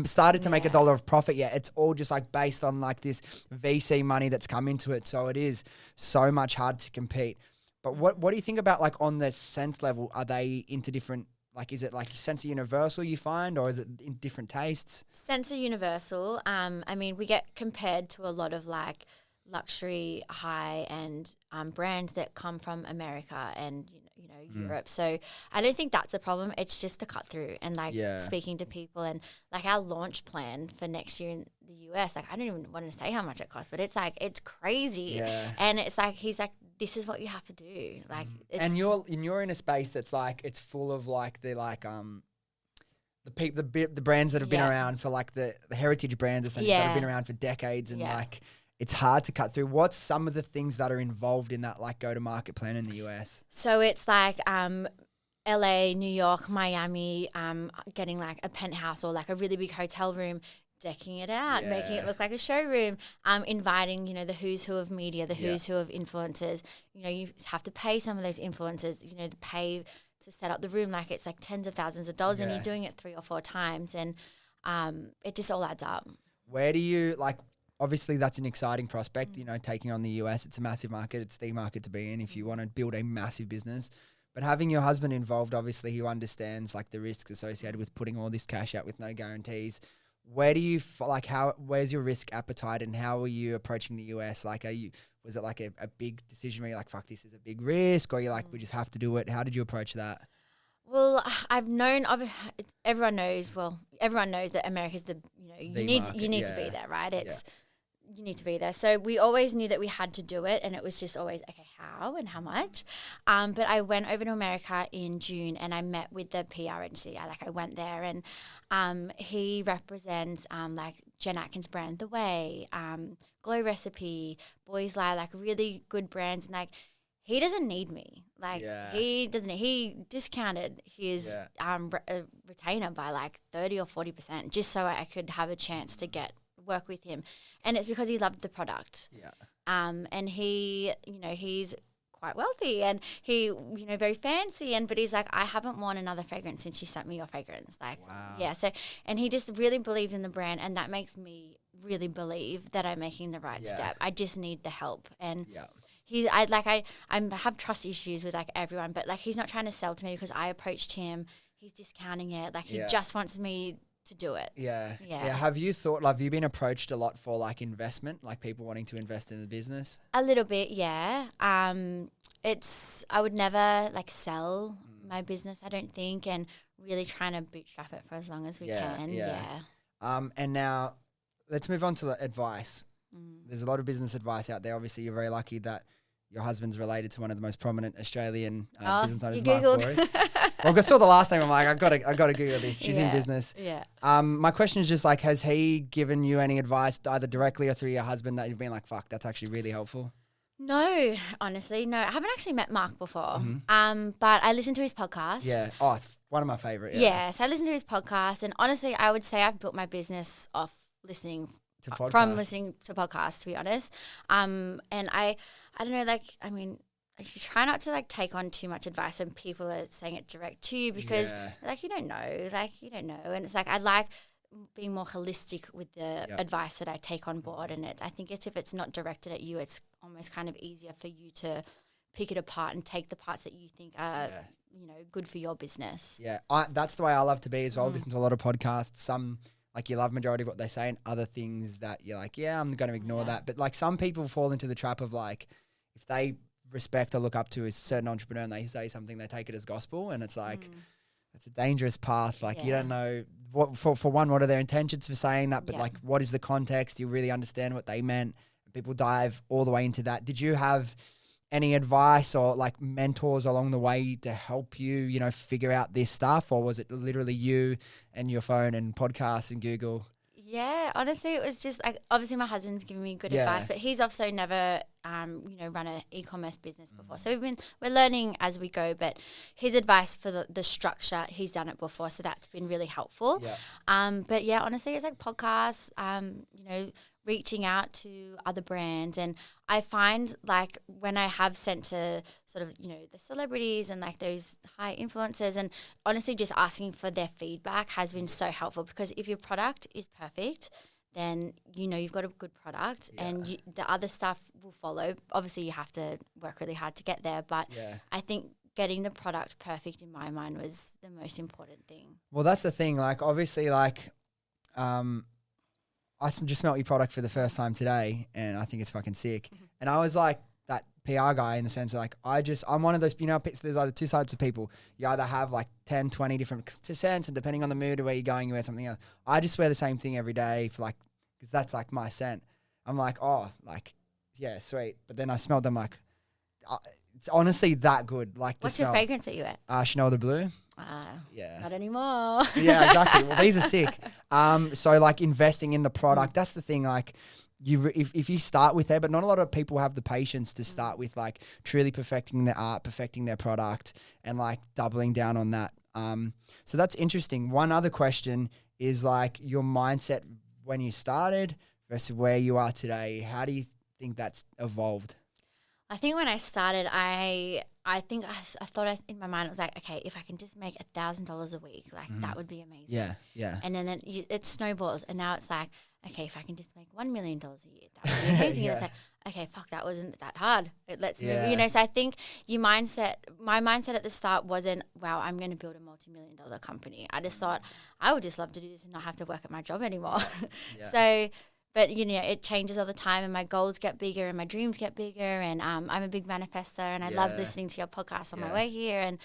started to make $1 of profit yet. It's all just like based on like this VC money that's come into it. So it is so much hard to compete. But what do you think about like on the scent level? Are they into different, like is it like scents are universal you find, or is it in different tastes? Scents are universal. I mean, we get compared to a lot of like luxury high-end brands that come from America, and you know, Europe. So I don't think that's a problem. It's just the cut through and like speaking to people, and like our launch plan for next year in the US, like I don't even want to say how much it costs, but it's like, it's crazy. And it's like, he's like, this is what you have to do. Like, and you're in a space that's like, it's full of like the brands that have been around for like the heritage brands essentially that have been around for decades, and like it's hard to cut through. What's some of the things that are involved in that like go-to-market plan in the US? So it's like LA, New York, Miami, getting like a penthouse or like a really big hotel room, decking it out, making it look like a showroom, inviting, the who's who of media, the who's who of influencers. You have to pay some of those influencers, to pay to set up the room. Like it's like tens of thousands of dollars and you're doing it 3 or 4 times, and it just all adds up. Where do you like, obviously that's an exciting prospect, taking on the US. It's a massive market. It's the market to be in if you want to build a massive business. But having your husband involved, obviously he understands like the risks associated with putting all this cash out with no guarantees. Where do you where's your risk appetite, and how are you approaching the US? Like, was it like a big decision where you're like, fuck, this is a big risk, or you're like, we just have to do it? How did you approach that? Well, everyone knows that America's you need to be there, right? You need to be there. So we always knew that we had to do it, and it was just always, okay, how and how much? But I went over to America in June and I met with the PR agency. I went there, and he represents like Jen Atkins' brand, The Way, Glow Recipe, Boys Lie, like really good brands. And like, he doesn't need me. Like he doesn't. He discounted his retainer by like 30 or 40% just so I could have a chance to work with him, and it's because he loved the product. And he, he's quite wealthy, and he, very fancy, but he's like, I haven't worn another fragrance since you sent me your fragrance. Like, so, and he just really believes in the brand, and that makes me really believe that I'm making the right step. I just need the help, and I have trust issues with like everyone, but like he's not trying to sell to me because I approached him. He's discounting it. Like he just wants me to do it. Have you been approached a lot for like investment, like people wanting to invest in the business? A little bit, yeah. I would never like sell my business, I don't think, and really trying to bootstrap it for as long as we can. And now let's move on to the advice. There's a lot of business advice out there. Obviously, you're very lucky that your husband's related to one of the most prominent Australian business owners, Mark Boris. Well, I saw the last name. I'm like, I got to Google this. She's in business. My question is just like, has he given you any advice either directly or through your husband that you've been like, fuck, that's actually really helpful? No, honestly, no. I haven't actually met Mark before. But I listened to his podcast. It's one of my favorite. So I listened to his podcast, and honestly, I would say I've built my business off listening to podcasts, to be honest. And I don't know, like, I mean, you try not to like take on too much advice when people are saying it direct to you, because like you don't know, and it's like I like being more holistic with the advice that I take on board, and I think if it's not directed at you, it's almost kind of easier for you to pick it apart and take the parts that you think are good for your business. That's the way I love to be as well. Listen to a lot of podcasts. Some like you love majority of what they say, and other things that you're like, I'm going to ignore that. But like some people fall into the trap of like, if they respect or look up to a certain entrepreneur and they say something, they take it as gospel, and it's like it's a dangerous path. Like you don't know what for one, what are their intentions for saying that, but like what is the context? Do you really understand what they meant? People dive all the way into that. Did you have any advice or like mentors along the way to help you, figure out this stuff, or was it literally you and your phone and podcasts and Google? Yeah, honestly, it was just like, obviously my husband's giving me good advice, but he's also never, run an e-commerce business before. So we're learning as we go, but his advice for the structure, he's done it before. So that's been really helpful. But yeah, honestly, it's like podcasts, reaching out to other brands. And I find like when I have sent to sort of, the celebrities and like those high influencers, and honestly just asking for their feedback has been so helpful, because if your product is perfect, then you've got a good product and the other stuff will follow. Obviously you have to work really hard to get there, but I think getting the product perfect in my mind was the most important thing. Well, that's the thing. Like obviously like, I just smelt your product for the first time today, and I think it's fucking sick. And I was like, that PR guy in the sense of like, I'm one of those, there's either two types of people. You either have like 10, 20 different scents, and depending on the mood or where you're going, you wear something else. I just wear the same thing every day because that's like my scent. I'm like, oh, like, yeah, sweet. But then I smelled them like, it's honestly that good. Like, what's your fragrance that you wear? Chanel de Bleu. Yeah. Not anymore. Yeah, exactly. Well, these are sick. So like investing in the product, that's the thing. Like, if you start with there, but not a lot of people have the patience to start with like truly perfecting their art, perfecting their product, and like doubling down on that. So that's interesting. One other question is like your mindset when you started versus where you are today. How do you think that's evolved? I think when I started, I thought in my mind, it was like, okay, if I can just make $1,000 a week, like that would be amazing. Yeah. And then it snowballs, and now it's like, okay, if I can just make $1 million a year, that would be amazing. And it's like, okay, fuck, that wasn't that hard. Let's move. So I think my mindset at the start wasn't, wow, I'm going to build a multi-million-dollar company. I just thought I would just love to do this and not have to work at my job anymore. But, it changes all the time, and my goals get bigger and my dreams get bigger, and I'm a big manifestor, and I love listening to your podcast on my way here. And,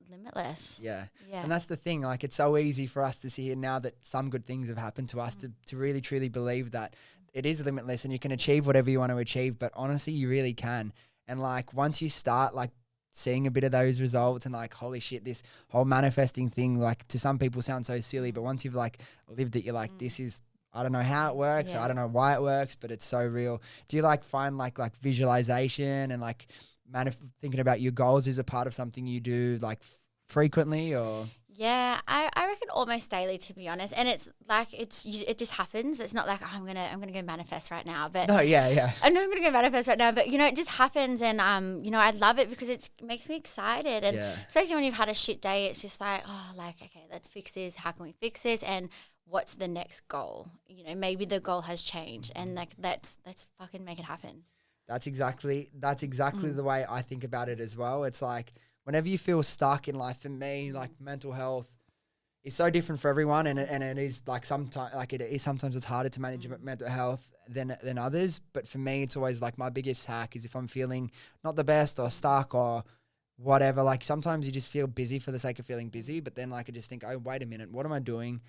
limitless. Yeah. And that's the thing. Like, it's so easy for us to see here now that some good things have happened to us to really, truly believe that it is limitless and you can achieve whatever you want to achieve. But honestly, you really can. And, like, once you start, like, seeing a bit of those results and like, holy shit, this whole manifesting thing, like, to some people sounds so silly, but once you've like lived it, you're like, this is, I don't know how it works. I don't know why it works, but it's so real. Do you like find like visualization and like thinking about your goals is a part of something you do like frequently or? Yeah, I reckon almost daily, to be honest. And it's like it just happens. It's not like I'm gonna go manifest right now. But no, yeah. I know I'm gonna go manifest right now, but it just happens, and I love it because it makes me excited, and especially when you've had a shit day, it's just like, oh, like, okay, let's fix this. How can we fix this? And what's the next goal? Maybe the goal has changed, and like let's fucking make it happen. That's exactly the way I think about it as well. It's like, whenever you feel stuck in life, for me, like mental health is so different for everyone, and it is like sometimes it's harder to manage mental health than others. But for me, it's always like my biggest hack is if I'm feeling not the best or stuck or whatever. Like sometimes you just feel busy for the sake of feeling busy, but then like I just think, oh, wait a minute, what am I doing?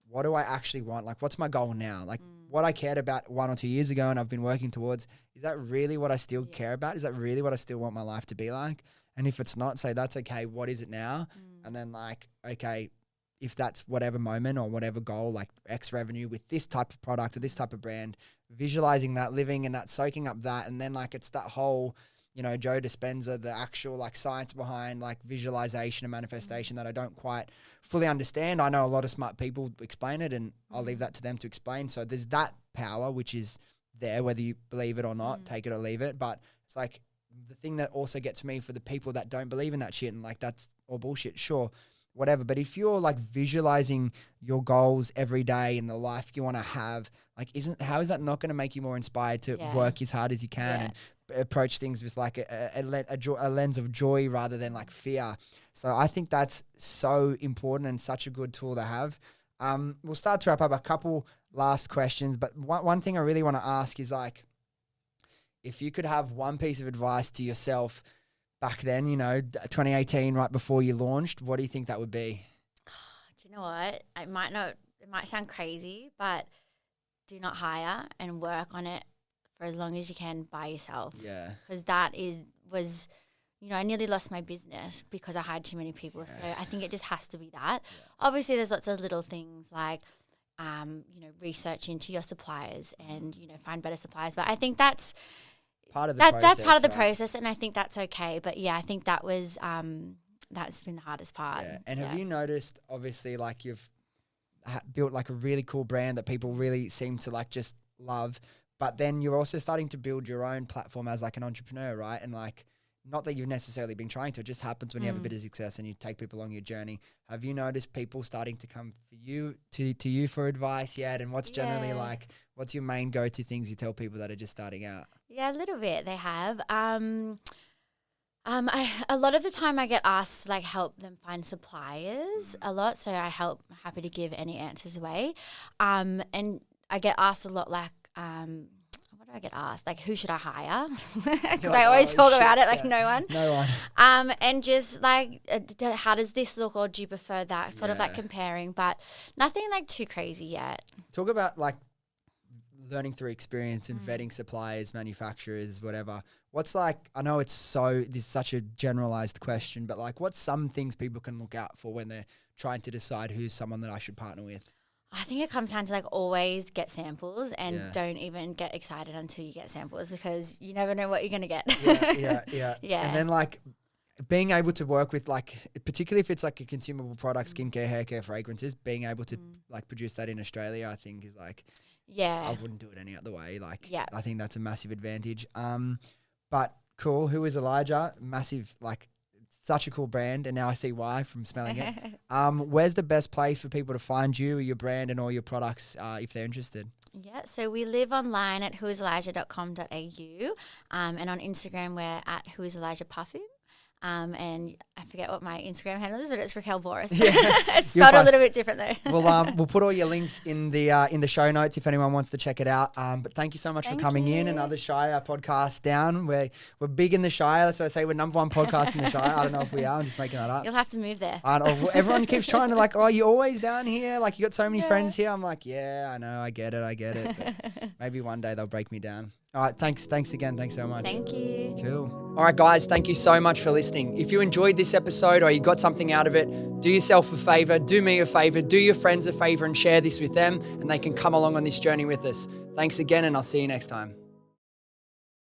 What do I actually want? Like, what's my goal now? Like, what I cared about 1 or 2 years ago and I've been working towards, is that really what I still care about? Is that really what I still want my life to be like? And if it's not, say that's okay, what is it now? And then like, okay, if that's whatever moment or whatever goal, like X revenue with this type of product or this type of brand, visualizing that, living in that, soaking up that. And then like, it's that whole, Joe Dispenza, the actual like science behind like visualization and manifestation that I don't quite fully understand. I know a lot of smart people explain it, and I'll leave that to them to explain. So there's that power, which is there, whether you believe it or not, take it or leave it. But it's like the thing that also gets me for the people that don't believe in that shit and like that's all bullshit, sure, whatever. But if you're like visualizing your goals every day and the life you want to have, like how is that not going to make you more inspired to work as hard as you can and approach things with like a lens of joy rather than like fear? So I think that's so important and such a good tool to have. We'll start to wrap up. A couple last questions, but one thing I really want to ask is like, if you could have one piece of advice to yourself back then, 2018, right before you launched, what do you think that would be? Do you know what? It might sound crazy, but do not hire and work on it for as long as you can by yourself. Yeah. Because I nearly lost my business because I hired too many people. Yeah. So I think it just has to be that. Yeah. Obviously, there's lots of little things like, research into your suppliers and, find better suppliers. But I think that's part of the process. That's part of the process, and I think that's okay. But yeah, I think that was that's been the hardest part. Yeah. And have you noticed, obviously, like you've built like a really cool brand that people really seem to like just love, but then you're also starting to build your own platform as like an entrepreneur, right? And like, not that you've necessarily been trying to, it just happens when you have a bit of success and you take people along your journey. Have you noticed people starting to come for you to you for advice yet? And what's generally like, what's your main go-to things you tell people that are just starting out? Yeah, a little bit they have. A lot of the time I get asked to like help them find suppliers a lot. So happy to give any answers away. And I get asked a lot like, what do I get asked? Like, who should I hire? Because I always talk about it, like no one. No one. And just like, how does this look, or do you prefer that? Sort of like comparing, but nothing like too crazy yet. Talk about like learning through experience and vetting suppliers, manufacturers, whatever. What's like, I know this is such a generalized question, but like what's some things people can look out for when they're trying to decide who's someone that I should partner with? I think it comes down to like always get samples and don't even get excited until you get samples, because you never know what you're going to get. Yeah. And then like being able to work with like, particularly if it's like a consumable product, skincare, hair care, fragrances, being able to like produce that in Australia, I think is like, I wouldn't do it any other way. Like, I think that's a massive advantage. But cool. Who is Elijah? Massive, like, such a cool brand, and now I see why from smelling it. Where's the best place for people to find you, your brand, and all your products if they're interested? Yeah, so we live online at whoiselijah.com.au, and on Instagram we're at whoiselijah perfume. And I forget what my Instagram handle is, but it's Raquel Boris. It's spelled a little bit different though. We'll put all your links in the show notes if anyone wants to check it out. But thank you so much for coming in. Another Shire podcast down. We're big in the Shire. That's why I say we're number one podcast in the Shire. I don't know if we are. I'm just making that up. You'll have to move there. Everyone keeps trying to like, oh, you're always down here. Like you got so many friends here. I'm like, yeah, I know. I get it. But maybe one day they'll break me down. All right, thanks again. Thanks so much. Thank you. Cool. All right, guys, thank you so much for listening. If you enjoyed this episode or you got something out of it, do yourself a favor, do me a favor, do your friends a favor and share this with them, and they can come along on this journey with us. Thanks again, and I'll see you next time.